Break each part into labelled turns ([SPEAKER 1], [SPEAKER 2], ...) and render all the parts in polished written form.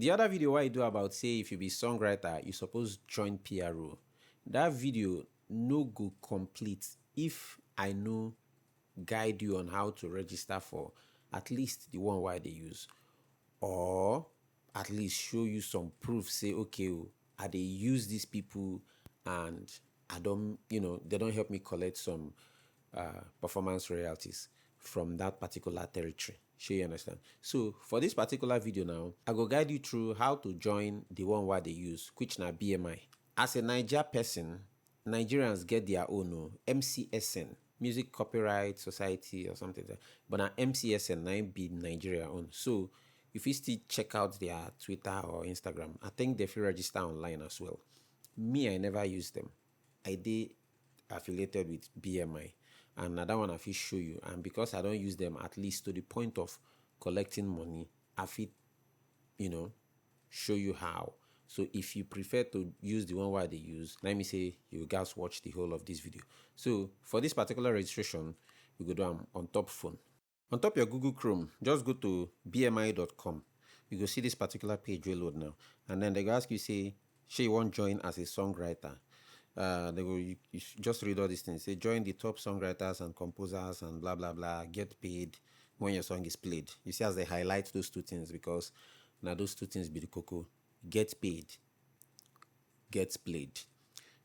[SPEAKER 1] The other video where I do about say if you be songwriter, you suppose join PRO. That video no go complete if I no guide you on how to register for at least the one why they use, or at least show you some proof. Say okay, I they use these people and I don't, they don't help me collect some performance royalties from that particular territory. Sure, you understand? So for this particular video now, I go guide you through how to join the one where they use, which na BMI. As a Niger person, Nigerians get their own MCSN, Music Copyright Society or something like that. But now MCSN now be Nigeria own. So if you still check out their Twitter or Instagram, I think they feel register online as well. Me, I never use them. I did affiliated with BMI, and that one I feel show you. And because I don't use them, at least to the point of collecting money, I feel, show you how. So if you prefer to use the one where they use, let me say you guys watch the whole of this video. So for this particular registration, we go do on top phone. On top your Google Chrome, just go to bmi.com. You go see this particular page will load now. And then they go ask you, say, you want join as a songwriter. They go, you just read all these things. Say, join the top songwriters and composers and blah, blah, blah. Get paid when your song is played. You see as they highlight those two things because now those two things be the cocoa. Get paid, gets played.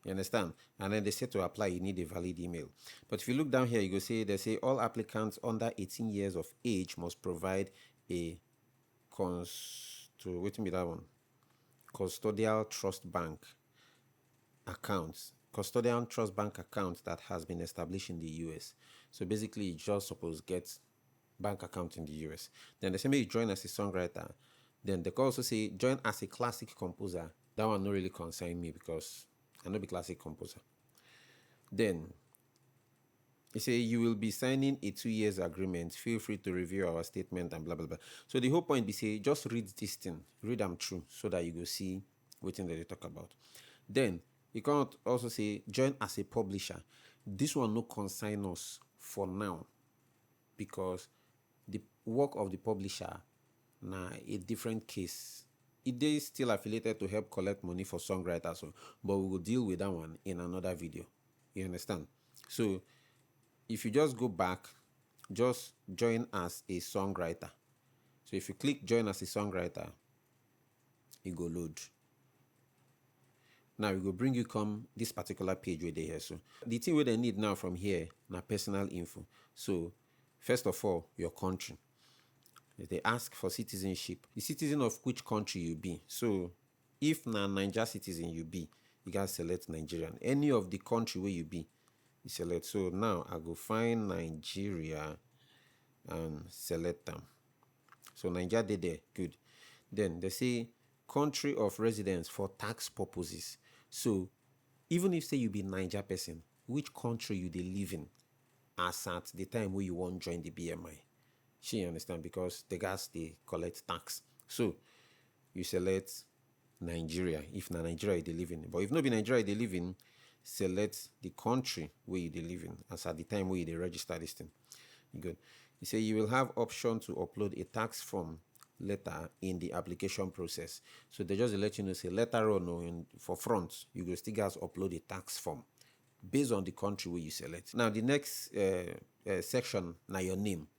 [SPEAKER 1] You understand? And then they say to apply, you need a valid email. But if you look down here, you go say, they say all applicants under 18 years of age must provide a custodial trust bank account. Custodial trust bank account that has been established in the US. So basically, you just suppose get bank account in the US. Then they say, maybe you join as a songwriter. Then they can also say, join as a classic composer. That one not really concern me because I know be classic composer. Then, you say you will be signing a 2 years agreement. Feel free to review our statement and blah, blah, blah. So the whole point be say, just read this thing. Read them through so that you go see what thing that they talk about. Then, you can also say, join as a publisher. This one no consign us for now because the work of the publisher na a different case. It is still affiliated to help collect money for songwriters, but we will deal with that one in another video. You understand? So if you just go back, just join as a songwriter. So if you click join as a songwriter, it go load. Now we go bring you come this particular page where they here. So the thing where they need now from here na personal info. So first of all, your country. They ask for citizenship. The citizen of which country you be. So if na Niger citizen you be, you guys select Nigerian. Any of the country where you be, you select. So now I go find Nigeria and select them. So Nigeria they there, good. Then they say country of residence for tax purposes. So even if say you be Niger person, which country you they live in as at the time where you want join the BMI? She understand because the guys they collect tax. So you select Nigeria if na Nigeria they live in. But if not be Nigeria they live in, select the country where they live in as at the time where they register this thing. Good. You say you will have option to upload a tax form letter in the application process. So they just let you know, say later on for front, you go still guys upload a tax form based on the country where you select. Now the next section now your name.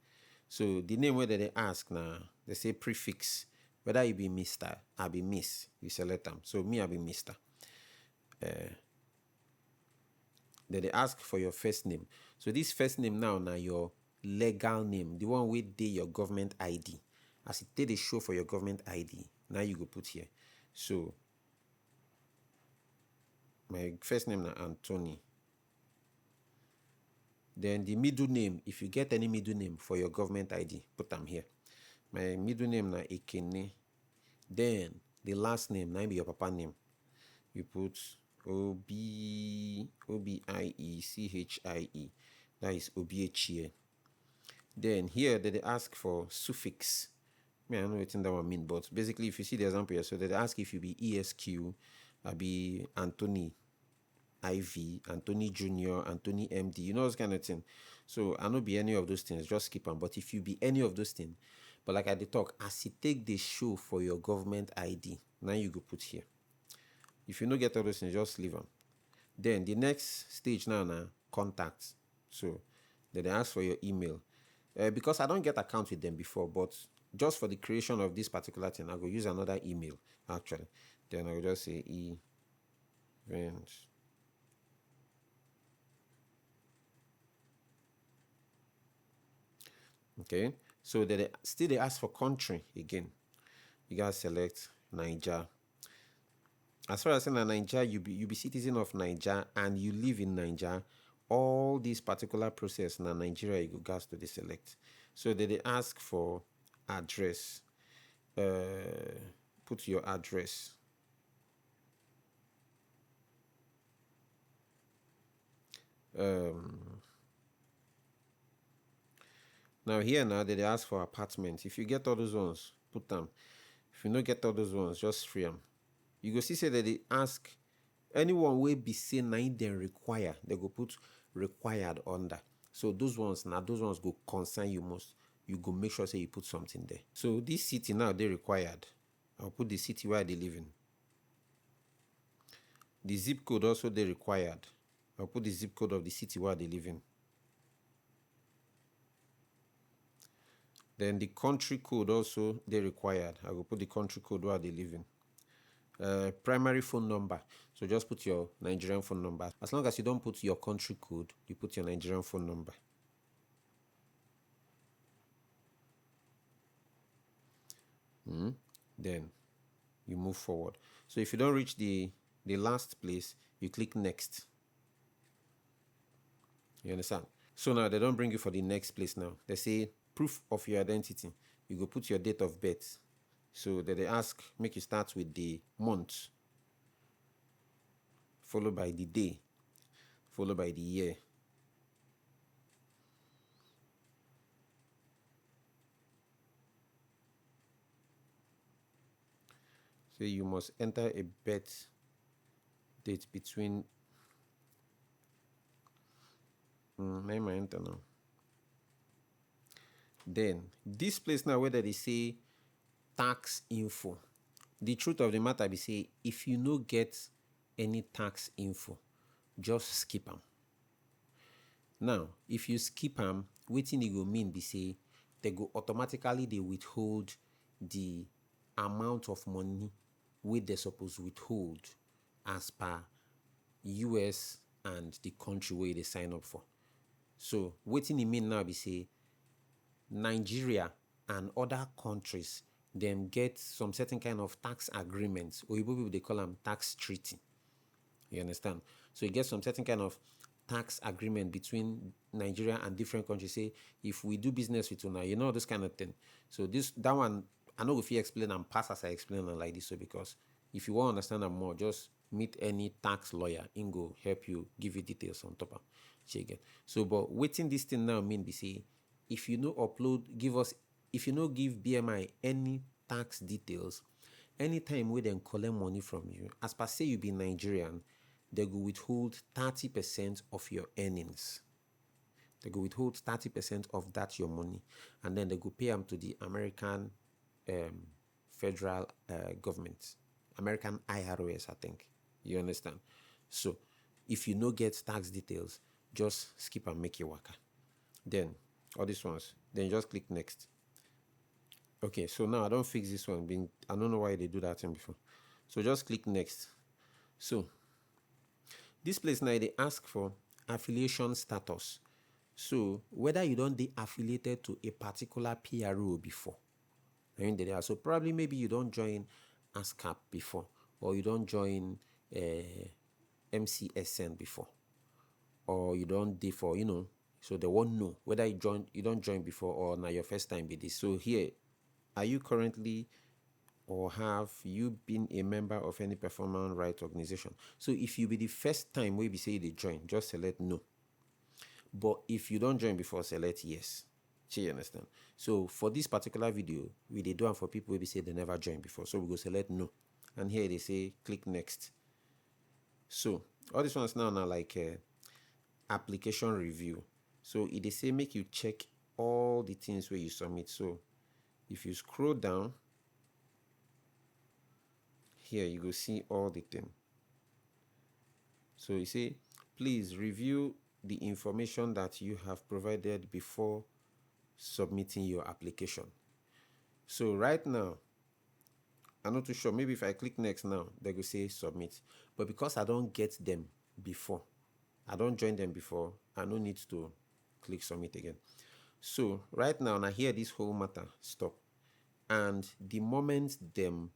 [SPEAKER 1] So the name where they ask now, they say prefix. Whether you be Mr. I be Miss, you select them. So me I be Mr. Then they ask for your first name. So this first name now your legal name, the one with your government ID. As it did a show for your government ID, now you go put here. So my first name na Anthony. Then the middle name, if you get any middle name for your government ID, put them here. My middle name na Ekene. Then the last name, na be your papa name. You put Obiechie. That is Obiechie. Then here they ask for suffix. I don't know what that one mean, but basically if you see the example here, so they ask if you be ESQ, I be Anthony IV, Anthony Junior, Anthony MD, you know those kind of thing. So I don't be any of those things, just skip them. But if you be any of those things, But like I dey talk, as you take the show for your government ID, now you go put here. If you no get all those things, just leave them. Then the next stage now na contact. So then they ask for your email. Because I don't get account with them before, but just for the creation of this particular thing, I go use another email actually. Then I will just say event. Okay. So then they ask for country again. You guys select Niger. As far as in Niger, you be citizen of Niger and you live in Niger. All these particular process na Nigeria you go gas to select. So they ask for address. Put your address. Now here they ask for apartment. If you get all those ones, put them. If you no get all those ones, just free them. You go see say that they ask anyone will be say na dem require, they go put required under. So those ones go concern you most. You go make sure say you put something there. So this city now they required. I'll put the city where they live in. The zip code also they required. I'll put the zip code of the city where they live in. Then the country code also they required. I will put the country code where they live in. Primary phone number. So just put your Nigerian phone number. As long as you don't put your country code, you put your Nigerian phone number. Then you move forward. So if you don't reach the last place, you click next. You understand? So now they don't bring you for the next place now. They say proof of your identity. You go put your date of birth. So that they ask, make you start with the month, followed by the day, followed by the year. So you must enter a birth date between. Name my enter now. Then this place now where they say tax info. The truth of the matter be say if you no get any tax info, just skip them. Now, if you skip them, wetin e go mean be say they go automatically they withhold the amount of money wey they suppose withhold as per US and the country where they sign up for. So wetin e mean now be say Nigeria and other countries them get some certain kind of tax agreements, or people they call them tax treaty. You understand? So you get some certain kind of tax agreement between Nigeria and different countries. Say if we do business with una, you know this kind of thing. So that one I know if you explain and pass as I explain it like this. So because if you want to understand them more, just meet any tax lawyer. Ingo help you give you details on top of it. So but waiting this thing now mean be say if you no upload, if you no give BMI any tax details, anytime we then collect money from you, as per say you be Nigerian, they go withhold 30% of your earnings. They go withhold 30% of that your money, and then they go pay them to the American federal government, American IRS, I think. You understand? So if you no get tax details, just skip and make your waka. Then all these ones, then just click next. Okay, so now I don't fix this one. I don't know why they do that thing before. So just click next. So this place now they ask for affiliation status. So whether you don't be affiliated to a particular PRO before. I mean, they are. So probably maybe you don't join ASCAP before, or you don't join MCSN before, or you don't do for, so they won't know whether you don't join before or now your first time be this. So here, are you currently or have you been a member of any performance right organization? So if you be the first time we be say they join, just select no. But if you don't join before, select yes. So you understand? So for this particular video, we did do it for people who say they never joined before. So we go select no. And here they say click next. So all these ones now are like application review. So it they say make you check all the things where you submit. So If you scroll down here, you go see all the thing. So you say, please review the information that you have provided before submitting your application. So right now, I'm not too sure. Maybe if I click next now, they go say submit. But because I don't get them before, I don't join them before, I no need to click submit again. So right now, here this whole matter stop. And the moment them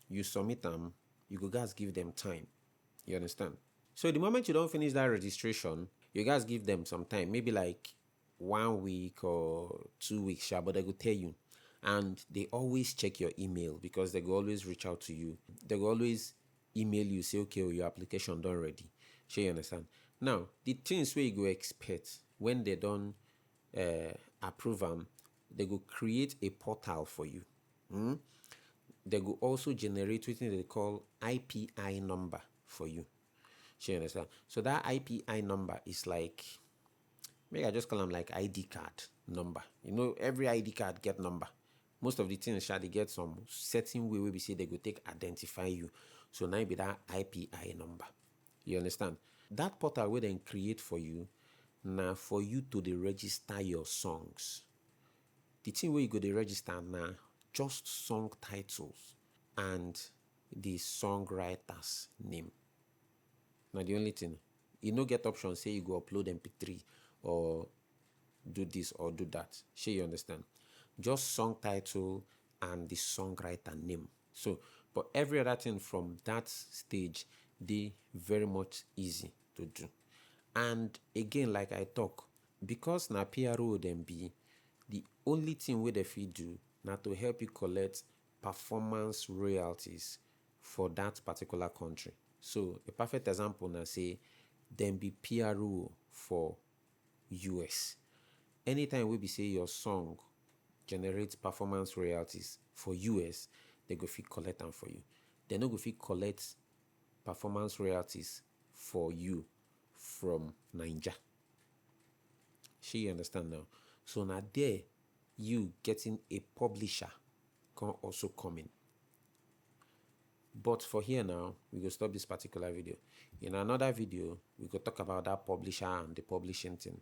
[SPEAKER 1] you submit them, you go guys give them time. You understand? So the moment you don't finish that registration, you guys give them some time, maybe like 1 week or 2 weeks, but they will tell you. And they always check your email because they will always reach out to you. They will always email you, say, okay, your application done ready. Sure, you understand? Now, the things where you go expect when they don't approve them, they go create a portal for you. They will also generate what they call IPI number for you. You understand? So that IPI number is like, maybe I just call them like ID card number. You know, every ID card get number. Most of the things they get some certain way where we say they go take identify you. So now it be that IPI number. You understand? That portal will then create for you now for you to register your songs. The thing where you go to register now, just song titles and the songwriter's name. Now the only thing, you no get option say you go upload MP3 or do this or do that. Sure, you understand? Just song title and the songwriter name. So, but every other thing from that stage, they very much easy to do. And again, like I talk, because na PRO them be, the only thing where they fit do now to help you collect performance royalties for that particular country. So a perfect example now say them be PRO for US. Anytime we be say your song generates performance royalties for US, they go fit collect them for you. They no go fit collect performance royalties for you from Niger. You understand now? So now there, you getting a publisher can also come in. But for here now, we go stop this particular video. In another video, we go talk about that publisher and the publishing thing.